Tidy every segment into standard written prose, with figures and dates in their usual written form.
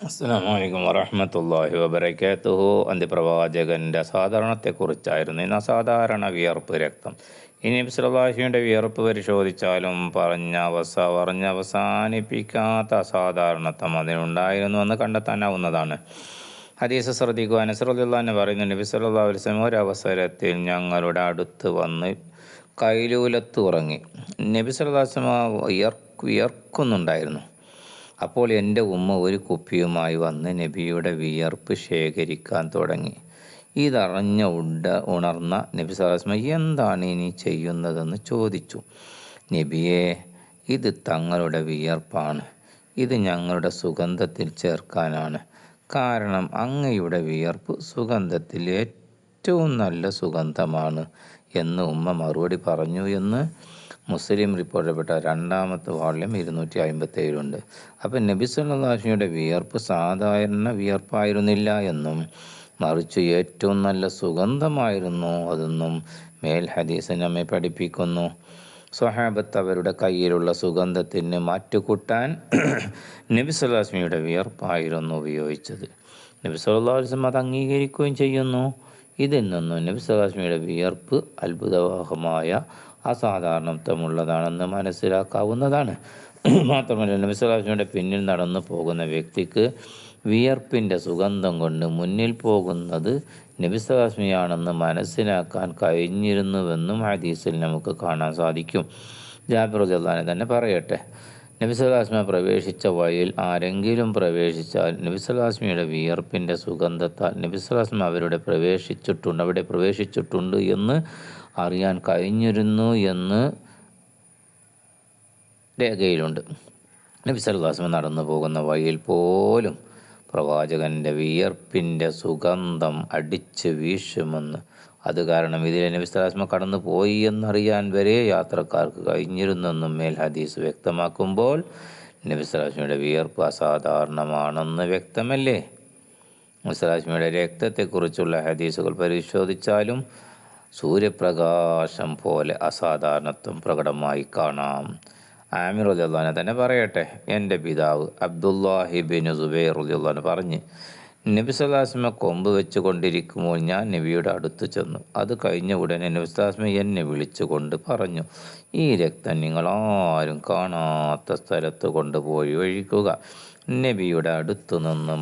അസ്സലാമു അലൈക്കും വറഹ്മത്തുള്ളാഹി വബറകാതുഹു. അന്ത്യപ്രവാചകൻ്റെ അസാധാരണത്തെക്കുറിച്ചായിരുന്നു. ഇന്ന് അസാധാരണ വിയർപ്പ് രക്തം. ഇനി നബി സല്ലല്ലാഹു അലൈഹി വസല്ലമയുടെ വിയർപ്പ് പരിശോധിച്ചാലും അവസാനിപ്പിക്കാത്ത അസാധാരണത്വം അതിനുണ്ടായിരുന്നുവെന്ന് കണ്ടെത്താനാവുന്നതാണ്. ഹദീസ് ശ്രദ്ധിക്കുക. അനസ് റളിയല്ലാഹു അൻഹു പറയുന്നു, നബി സല്ലല്ലാഹു അലൈഹി വസല്ലം ഒരവസരത്തിൽ ഞങ്ങളുടെ അടുത്ത് വന്ന് കൈലൂലത്ത് ഉറങ്ങി. നബി സല്ലല്ലാഹു അലൈഹി വസല്ലം വിയർക്കുന്നുണ്ടായിരുന്നു. അപ്പോൾ എൻ്റെ ഉമ്മ ഒരു കുപ്പിയുമായി വന്ന് നബിയുടെ വിയർപ്പ് ശേഖരിക്കാൻ തുടങ്ങി. ഇതറിഞ്ഞ ഉണർന്ന നബി സല്ലല്ലാഹു അലൈഹി വസല്ലം എന്താണ് ഇനി ചെയ്യുന്നതെന്ന് ചോദിച്ചു. നബിയെ, ഇത് തങ്ങളുടെ വിയർപ്പാണ്. ഇത് ഞങ്ങളുടെ സുഗന്ധത്തിൽ ചേർക്കാനാണ്. കാരണം അങ്ങയുടെ വിയർപ്പ് സുഗന്ധത്തിൽ ഏറ്റവും നല്ല സുഗന്ധമാണ് എന്ന് ഉമ്മ മറുപടി പറഞ്ഞു എന്ന് മുസ്ലിം റിപ്പോർട്ടപ്പെട്ട 2ാമത്തെ വാള്യം 257 അപ്പം നബി സല്ലല്ലാഹു അലൈഹി വസല്ലമയുടെ വിയർപ്പ് സാധാരണ വിയർപ്പായിരുന്നില്ല എന്നും മറിച്ച് ഏറ്റവും നല്ല സുഗന്ധമായിരുന്നു അതെന്നും മേൽ ഹദീസ് നമ്മെ പഠിപ്പിക്കുന്നു. സ്വഹാബത്ത് അവരുടെ കയ്യിലുള്ള സുഗന്ധത്തിന് മാറ്റുകൂട്ടാൻ നബി സല്ലല്ലാഹു അലൈഹി വസല്ലമയുടെ വിയർപ്പായിരുന്നു ഉപയോഗിച്ചത്. നബി സല്ലല്ലാഹു അലൈഹി വസല്ലം അത് അംഗീകരിക്കുകയും ചെയ്യുന്നു. ഇതിൽ നിന്നും നബി സല്ലല്ലാഹു അലൈഹി വസല്ലമയുടെ വിയർപ്പ് അത്ഭുതവാഹമായ അസാധാരണത്വമുള്ളതാണെന്ന് മനസ്സിലാക്കാവുന്നതാണ്. മാത്രമല്ല, നബി സല്ലല്ലാഹു അലൈഹി വസല്ലമയുടെ പിന്നിൽ നടന്നു പോകുന്ന വ്യക്തിക്ക് വിയർപ്പിൻ്റെ സുഗന്ധം കൊണ്ട് മുന്നിൽ പോകുന്നത് നബി സല്ലല്ലാഹു അലൈഹി വസല്ലമയാണെന്ന് മനസ്സിലാക്കാൻ കഴിഞ്ഞിരുന്നുവെന്നും ഹദീസിൽ നമുക്ക് കാണാൻ സാധിക്കും. ജാബിർ റളിയല്ലാഹു അൻഹു തന്നെ പറയട്ടെ, നബി സല്ലല്ലാഹു അലൈഹി വസല്ലം പ്രവേശിച്ച വഴിയിൽ ആരെങ്കിലും പ്രവേശിച്ചാൽ നബി സല്ലല്ലാഹു അലൈഹി വസല്ലമയുടെ വിയർപ്പിൻ്റെ സുഗന്ധത്താൽ നബി സല്ലല്ലാഹു അലൈഹി വസല്ലം അവിടെ പ്രവേശിച്ചിട്ടുണ്ട് എന്ന് അറിയാൻ കഴിഞ്ഞിരുന്നു എന്ന് രേഖയിലുണ്ട്. നബി സല്ലല്ലാഹു അലൈഹി വസല്ലം നടന്നു പോകുന്ന വഴിയിൽ പോലും പ്രവാചകൻ്റെ വിയർപ്പിൻ്റെ സുഗന്ധം അടിച്ച് വീശുമെന്ന്, അത് കാരണം ഇതിലെ നബി സല്ലല്ലാഹു അലൈഹി വസല്ലം കടന്നു പോയി എന്നറിയാൻ വരെ യാത്രക്കാർക്ക് കഴിഞ്ഞിരുന്നെന്നും മേൽ ഹദീസ് വ്യക്തമാക്കുമ്പോൾ നബി സല്ലല്ലാഹു അലൈഹി വസല്ലമയുടെ വിയർപ്പ് അസാധാരണമാണെന്ന് വ്യക്തമല്ലേ? നബി സല്ലല്ലാഹു അലൈഹി വസല്ലമയുടെ രക്തത്തെക്കുറിച്ചുള്ള ഹദീസുകൾ പരിശോധിച്ചാലും സൂര്യപ്രകാശം പോലെ അസാധാരണത്വം പ്രകടമായി കാണാം. ആമിർ റളിയല്ലാഹു അൻഹു തന്നെ പറയട്ടെ, എൻ്റെ പിതാവ് അബ്ദുല്ലാഹി ബിൻ സുബൈർ റളിയല്ലാഹു അൻഹു പറഞ്ഞ്, നബി സല്ലല്ലാഹു അലൈഹി വസല്ലം കൊമ്പ് വെച്ച് കൊണ്ടിരിക്കുമ്പോൾ ഞാൻ നബിയുടെ അടുത്ത് ചെന്നു. അത് കഴിഞ്ഞ ഉടനെ നബി സല്ലല്ലാഹു അലൈഹി വസല്ലം എന്നെ വിളിച്ചുകൊണ്ട് പറഞ്ഞു, ഈ രക്തം നിങ്ങൾ ആരും കാണാത്ത സ്ഥലത്ത് കൊണ്ടുപോയി ഒഴിക്കുക. നബിയുടെ അടുത്തു നിന്ന്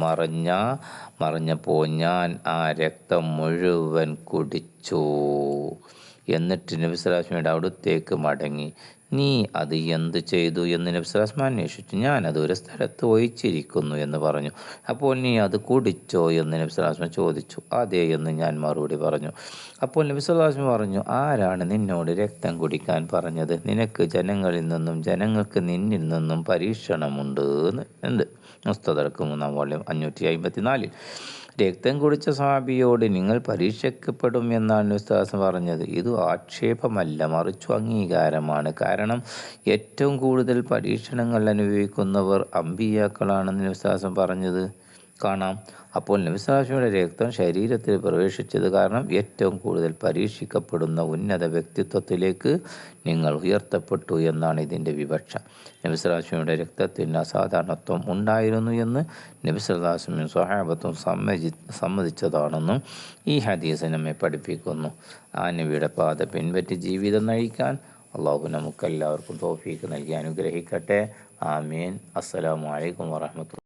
മറഞ്ഞപ്പോൾ ഞാൻ ആ രക്തം മുഴുവൻ കുടിച്ചു. എന്നിട്ട് നബി സല്ലല്ലാഹു അലൈഹി വസല്ലമയുടെ അടുത്തേക്ക് മടങ്ങി. നീ അത് എന്ത് ചെയ്തു എന്ന് നബി സല്ലല്ലാഹു അലൈഹി വസല്ലം അന്വേഷിച്ചു. ഞാനത് ഒരു സ്ഥലത്ത് ഒഴിച്ചിരിക്കുന്നു എന്ന് പറഞ്ഞു. അപ്പോൾ നീ അത് കുടിച്ചോ എന്ന് നബി സല്ലല്ലാഹു അലൈഹി വസല്ലം ചോദിച്ചു. അതെ എന്ന് ഞാൻ മറുപടി പറഞ്ഞു. അപ്പോൾ നബി സല്ലല്ലാഹു അലൈഹി വസല്ലം പറഞ്ഞു, ആരാണ് നിന്നോട് രക്തം കുടിക്കാൻ പറഞ്ഞത്? നിനക്ക് ജനങ്ങളിൽ നിന്നും ജനങ്ങൾക്ക് നിന്നിൽ നിന്നും പരീക്ഷണമുണ്ട് എന്ന്. മുസ്തദറക്ക് 3ാം വാള്യം 554. രക്തം കുടിച്ച സ്വഹാബിയോട് നിങ്ങൾ പരീക്ഷിക്കപ്പെടും എന്നാണ് നബി സല്ലല്ലാഹു അലൈഹി വസല്ലം പറഞ്ഞത്. ഇത് ആക്ഷേപമല്ല, മറിച്ചു അംഗീകാരമാണ്. കാരണം ഏറ്റവും കൂടുതൽ പരീക്ഷണങ്ങൾ അനുഭവിക്കുന്നവർ അമ്പിയാക്കളാണെന്ന് നബി സല്ലല്ലാഹു അലൈഹി വസല്ലം പറഞ്ഞത് കാണാം. അപ്പോൾ നബി സല്ലല്ലാഹു അലൈഹി വസല്ലമയുടെ രക്തം ശരീരത്തിൽ പ്രവേശിച്ചത് കാരണം ഏറ്റവും കൂടുതൽ പരീക്ഷിക്കപ്പെടുന്ന ഉന്നത വ്യക്തിത്വത്തിലേക്ക് നിങ്ങൾ ഉയർത്തപ്പെട്ടു എന്നാണ് ഇതിൻ്റെ വിവക്ഷ. നബി സല്ലല്ലാഹു അലൈഹി വസല്ലമയുടെ രക്തത്തിന് അസാധാരണത്വം ഉണ്ടായിരുന്നു എന്ന് നബി സല്ലല്ലാഹു അലൈഹി വസല്ലം സ്വഹാബത്തും സമ്മതിച്ചതാണെന്നും ഈ ഹദീസ് നമ്മെ പഠിപ്പിക്കുന്നു. ആ നബിയുടെ പാത പിൻപറ്റി ജീവിതം നയിക്കാൻ അള്ളാഹു നമുക്കെല്ലാവർക്കും തൗഫീഖ് നൽകി അനുഗ്രഹിക്കട്ടെ. ആമീൻ. അസ്സലാമു അലൈക്കും വറഹ്മത്തുള്ളാഹി.